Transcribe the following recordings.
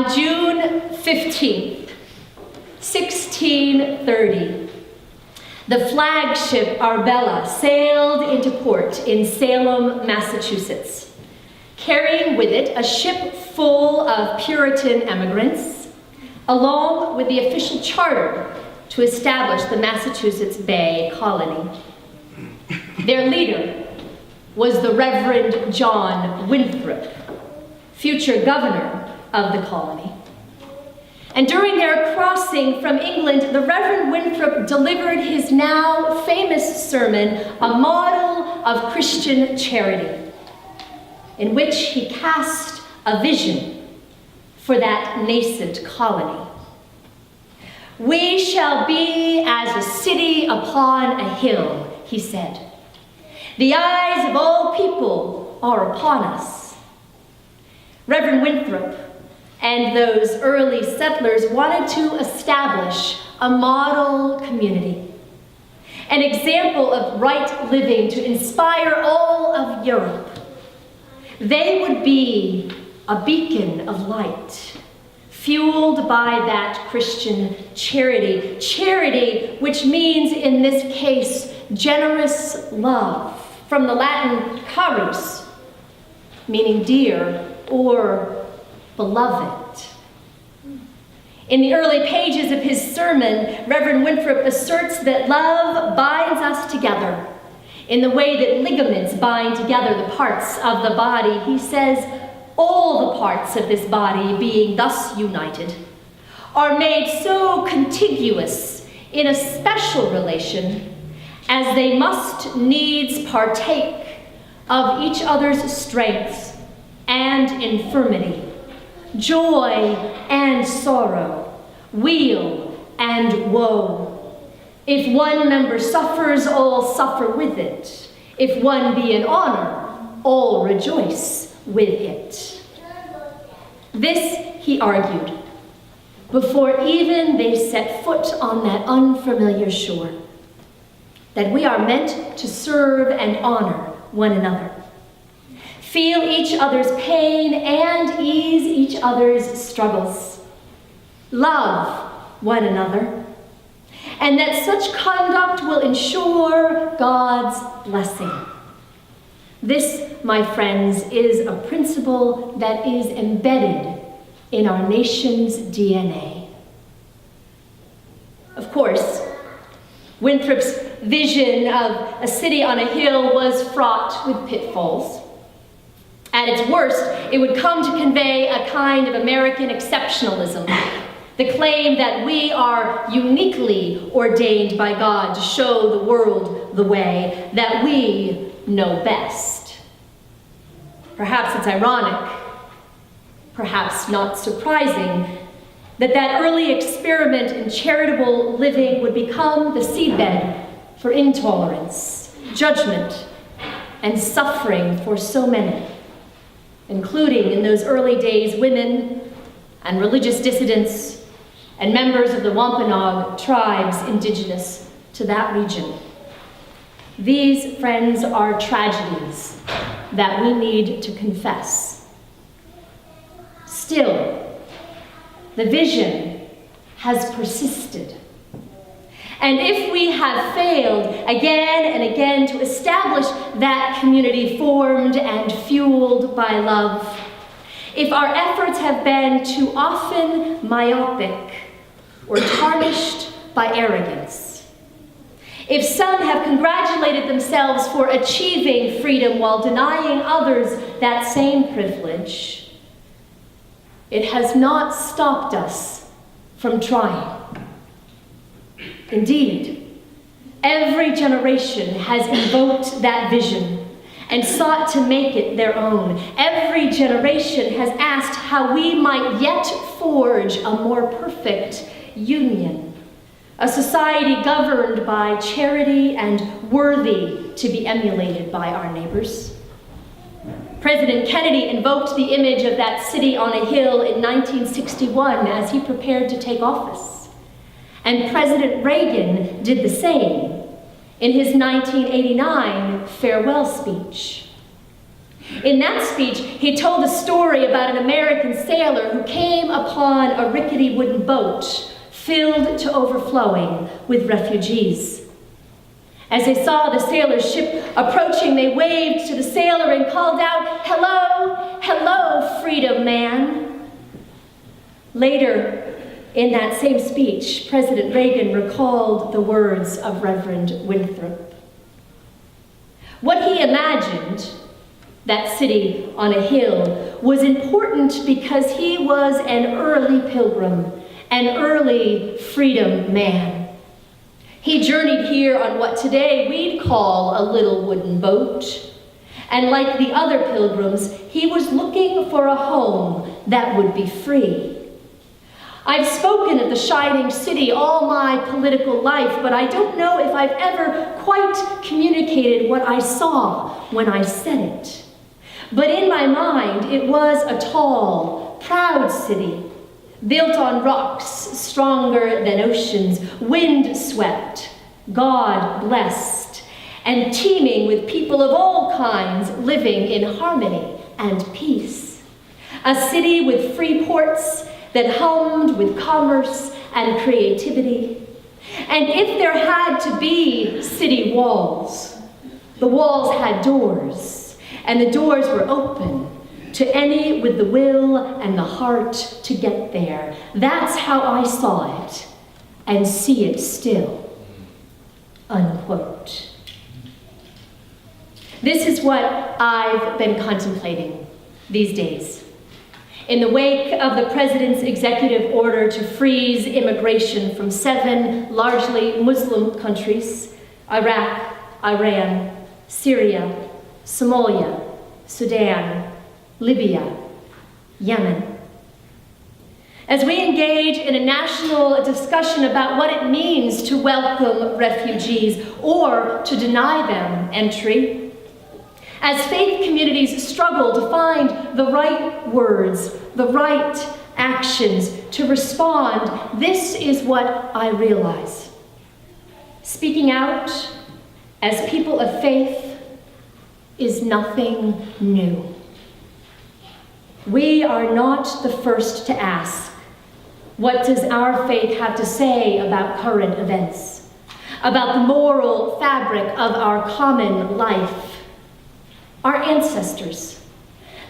On June 15th, 1630, the flagship Arbella sailed into port in Salem, Massachusetts, carrying with it a ship full of Puritan emigrants, along with the official charter to establish the Massachusetts Bay Colony. Their leader was the Reverend John Winthrop, future governor of the colony. And during their crossing from England, the Reverend Winthrop delivered his now famous sermon, A Model of Christian Charity, in which he cast a vision for that nascent colony. "We shall be as a city upon a hill," he said. "The eyes of all people are upon us." Reverend Winthrop and those early settlers wanted to establish a model community, an example of right living to inspire all of Europe. They would be a beacon of light, fueled by that Christian charity. Charity, which means in this case, generous love, from the Latin carus, meaning dear or beloved. In the early pages of his sermon, Reverend Winthrop asserts that love binds us together in the way that ligaments bind together the parts of the body. He says, all the parts of this body, being thus united, are made so contiguous in a special relation as they must needs partake of each other's strengths and infirmity, joy and sorrow, weal and woe. If one member suffers, all suffer with it. If one be in honor, all rejoice with it. This, he argued, before even they set foot on that unfamiliar shore, that we are meant to serve and honor one another, feel each other's pain and ease each other's struggles, love one another, and that such conduct will ensure God's blessing. This, my friends, is a principle that is embedded in our nation's DNA. Of course, Winthrop's vision of a city on a hill was fraught with pitfalls. At its worst, it would come to convey a kind of American exceptionalism, the claim that we are uniquely ordained by God to show the world the way, that we know best. Perhaps it's ironic, perhaps not surprising, that early experiment in charitable living would become the seedbed for intolerance, judgment, and suffering for so many, including in those early days women and religious dissidents and members of the Wampanoag tribes indigenous to that region. These, friends, are tragedies that we need to confess. Still, the vision has persisted. And if we have failed again and again to establish that community formed and fueled by love, if our efforts have been too often myopic or tarnished by arrogance, if some have congratulated themselves for achieving freedom while denying others that same privilege, it has not stopped us from trying. Indeed, every generation has invoked that vision and sought to make it their own. Every generation has asked how we might yet forge a more perfect union, a society governed by charity and worthy to be emulated by our neighbors. President Kennedy invoked the image of that city on a hill in 1961 as he prepared to take office. And President Reagan did the same in his 1989 farewell speech. In that speech, he told a story about an American sailor who came upon a rickety wooden boat filled to overflowing with refugees. As they saw the sailor's ship approaching, they waved to the sailor and called out, "Hello, hello, freedom man." Later, in that same speech, President Reagan recalled the words of Reverend Winthrop. What he imagined, that city on a hill, was important because he was an early pilgrim, an early freedom man. He journeyed here on what today we'd call a little wooden boat. And like the other pilgrims, he was looking for a home that would be free. I've spoken of the shining city all my political life, but I don't know if I've ever quite communicated what I saw when I said it. But in my mind, it was a tall, proud city, built on rocks stronger than oceans, wind-swept, God-blessed, and teeming with people of all kinds living in harmony and peace. A city with free ports that hummed with commerce and creativity. And if there had to be city walls, the walls had doors, and the doors were open to any with the will and the heart to get there. That's how I saw it and see it still. Unquote. This is what I've been contemplating these days. In the wake of the president's executive order to freeze immigration from 7 largely Muslim countries, Iraq, Iran, Syria, Somalia, Sudan, Libya, Yemen. As we engage in a national discussion about what it means to welcome refugees or to deny them entry, as faith communities struggle to find the right words, the right actions to respond, this is what I realize. Speaking out as people of faith is nothing new. We are not the first to ask, what does our faith have to say about current events, about the moral fabric of our common life? Our ancestors,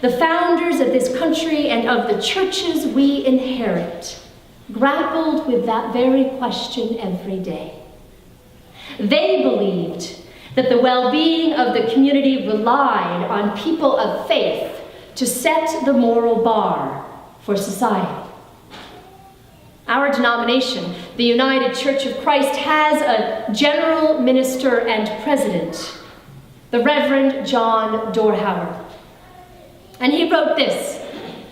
the founders of this country and of the churches we inherit, grappled with that very question every day. They believed that the well-being of the community relied on people of faith to set the moral bar for society. Our denomination, the United Church of Christ, has a general minister and president, the Reverend John Dorhauer. And he wrote this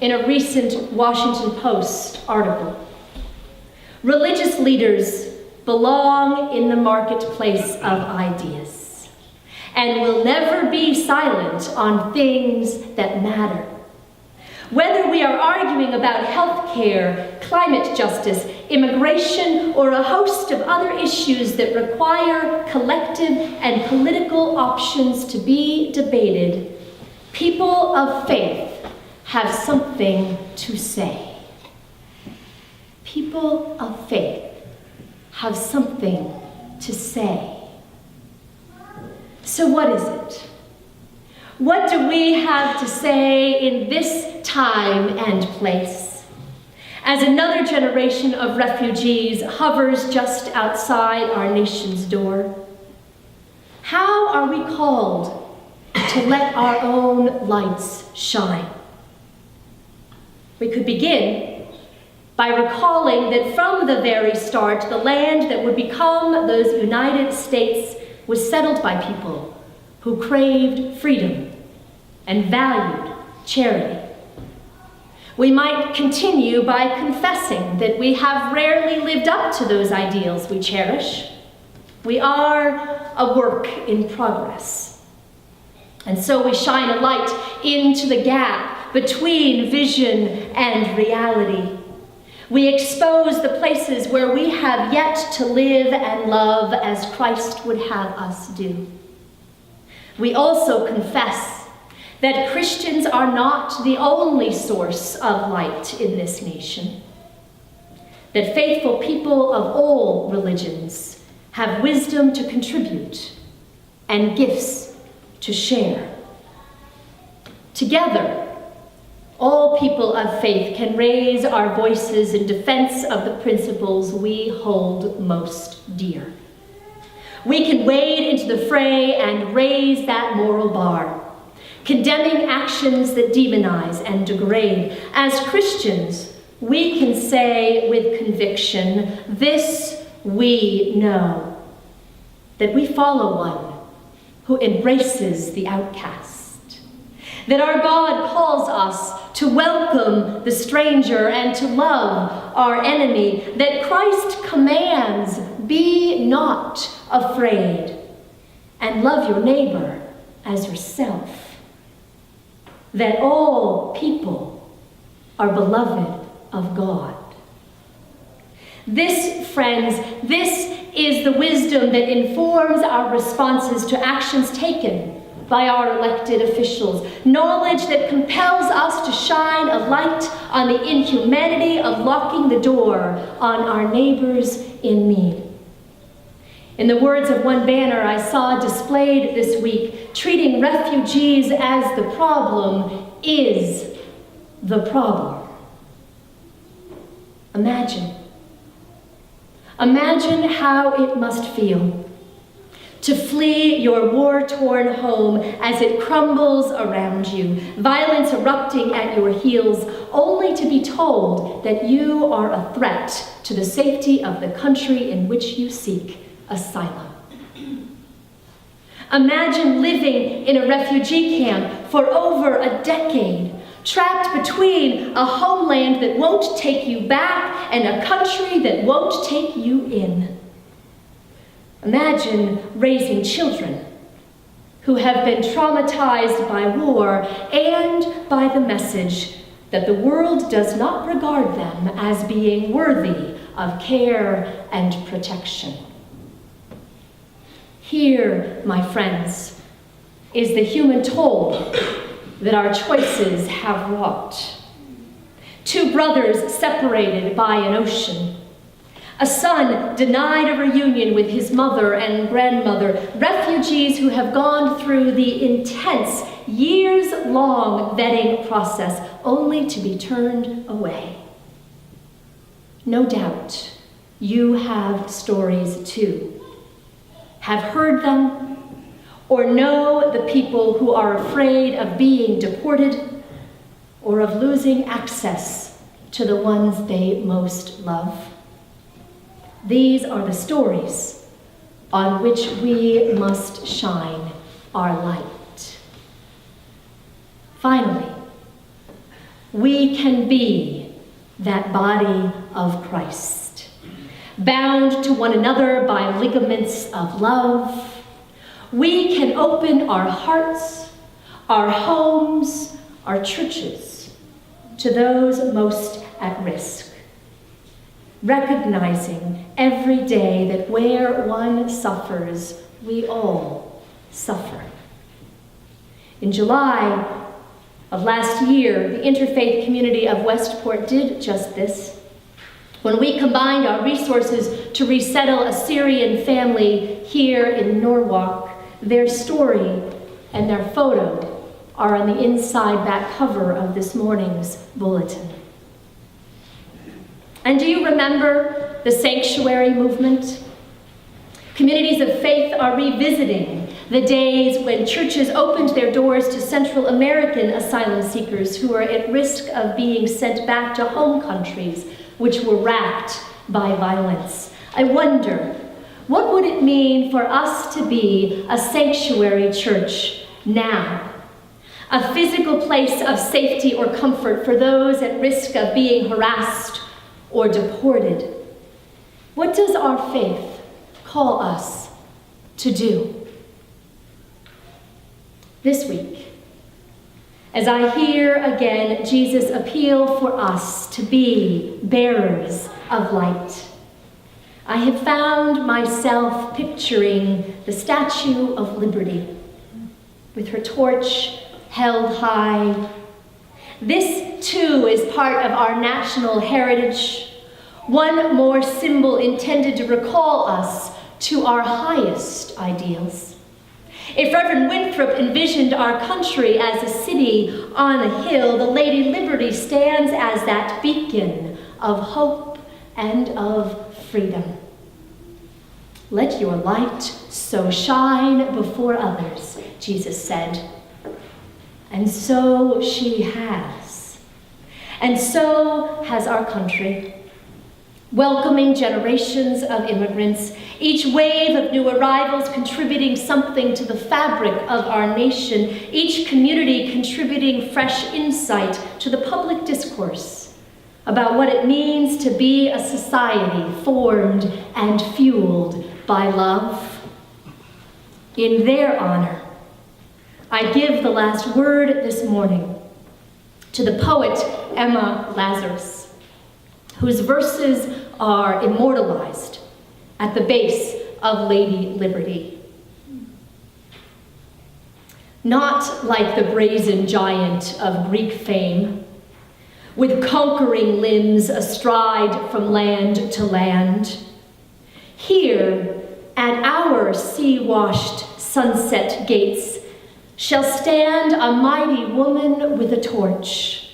in a recent Washington Post article. Religious leaders belong in the marketplace of ideas and will never be silent on things that matter. Whether we are arguing about health care, climate justice, immigration, or a host of other issues that require collective and political options to be debated, people of faith have something to say. People of faith have something to say. So what is it? What do we have to say in this time and place? As another generation of refugees hovers just outside our nation's door, how are we called to let our own lights shine? We could begin by recalling that from the very start, the land that would become those United States was settled by people who craved freedom and valued charity. We might continue by confessing that we have rarely lived up to those ideals we cherish. We are a work in progress. And so we shine a light into the gap between vision and reality. We expose the places where we have yet to live and love as Christ would have us do. We also confess that Christians are not the only source of light in this nation, that faithful people of all religions have wisdom to contribute and gifts to share. Together, all people of faith can raise our voices in defense of the principles we hold most dear. We can wade into the fray and raise that moral bar, condemning actions that demonize and degrade. As Christians, we can say with conviction, this we know, that we follow one who embraces the outcast, that our God calls us to welcome the stranger and to love our enemy, that Christ commands, be not afraid, and love your neighbor as yourself, that all people are beloved of God. This, friends, this is the wisdom that informs our responses to actions taken by our elected officials, knowledge that compels us to shine a light on the inhumanity of locking the door on our neighbors in need. In the words of one banner I saw displayed this week, treating refugees as the problem is the problem. Imagine how it must feel to flee your war-torn home as it crumbles around you, violence erupting at your heels, only to be told that you are a threat to the safety of the country in which you seek asylum. Imagine living in a refugee camp for over a decade, trapped between a homeland that won't take you back and a country that won't take you in. Imagine raising children who have been traumatized by war and by the message that the world does not regard them as being worthy of care and protection. Here, my friends, is the human toll that our choices have wrought. Two brothers separated by an ocean. A son denied a reunion with his mother and grandmother. Refugees who have gone through the intense, years-long vetting process only to be turned away. No doubt you have stories too. Have heard them, or know the people who are afraid of being deported or of losing access to the ones they most love. These are the stories on which we must shine our light. Finally, we can be that body of Christ, bound to one another by ligaments of love. We can open our hearts, our homes, our churches to those most at risk, recognizing every day that where one suffers, we all suffer. In July of last year, the interfaith community of Westport did just this. When we combined our resources to resettle a Syrian family here in Norwalk, their story and their photo are on the inside back cover of this morning's bulletin. And do you remember the sanctuary movement? Communities of faith are revisiting the days when churches opened their doors to Central American asylum seekers who are at risk of being sent back to home countries which were racked by violence. I wonder, what would it mean for us to be a sanctuary church now? A physical place of safety or comfort for those at risk of being harassed or deported. What does our faith call us to do? This week, as I hear again Jesus appeal for us to be bearers of light, I have found myself picturing the Statue of Liberty with her torch held high. This, too, is part of our national heritage, one more symbol intended to recall us to our highest ideals. If Reverend Winthrop envisioned our country as a city on a hill, the Lady Liberty stands as that beacon of hope and of freedom. Let your light so shine before others, Jesus said. And so she has. And so has our country. Welcoming generations of immigrants, each wave of new arrivals contributing something to the fabric of our nation, each community contributing fresh insight to the public discourse about what it means to be a society formed and fueled by love. In their honor, I give the last word this morning to the poet Emma Lazarus, whose verses are immortalized at the base of Lady Liberty. Not like the brazen giant of Greek fame, with conquering limbs astride from land to land. Here, at our sea-washed sunset gates, shall stand a mighty woman with a torch,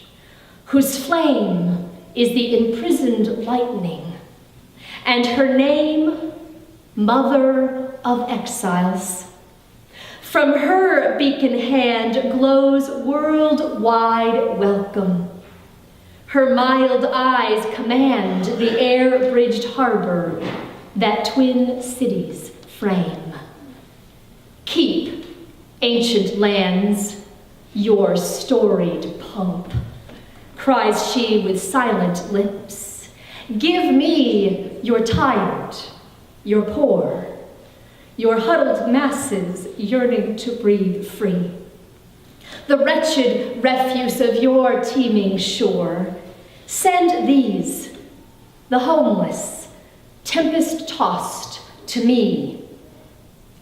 whose flame is the imprisoned lightning, and her name, Mother of Exiles. From her beacon hand glows worldwide welcome. Her mild eyes command the air-bridged harbor that twin cities frame. Keep, ancient lands, your storied pomp, cries she with silent lips. Give me your tired, your poor, your huddled masses yearning to breathe free. The wretched refuse of your teeming shore. Send these, the homeless, tempest-tossed, to me.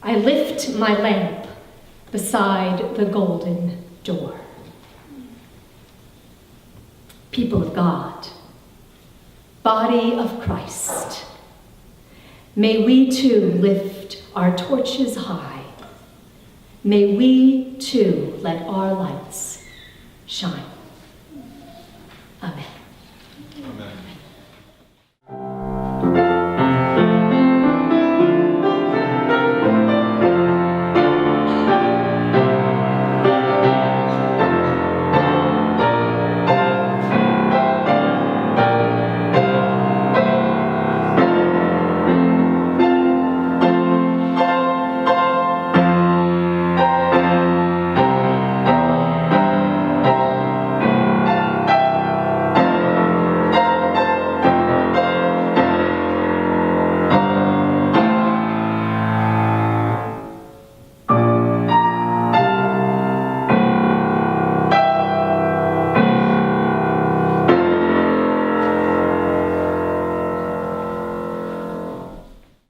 I lift my lamp beside the golden door. People of God, body of Christ, may we too lift our torches high. May we too let our lights shine. Amen.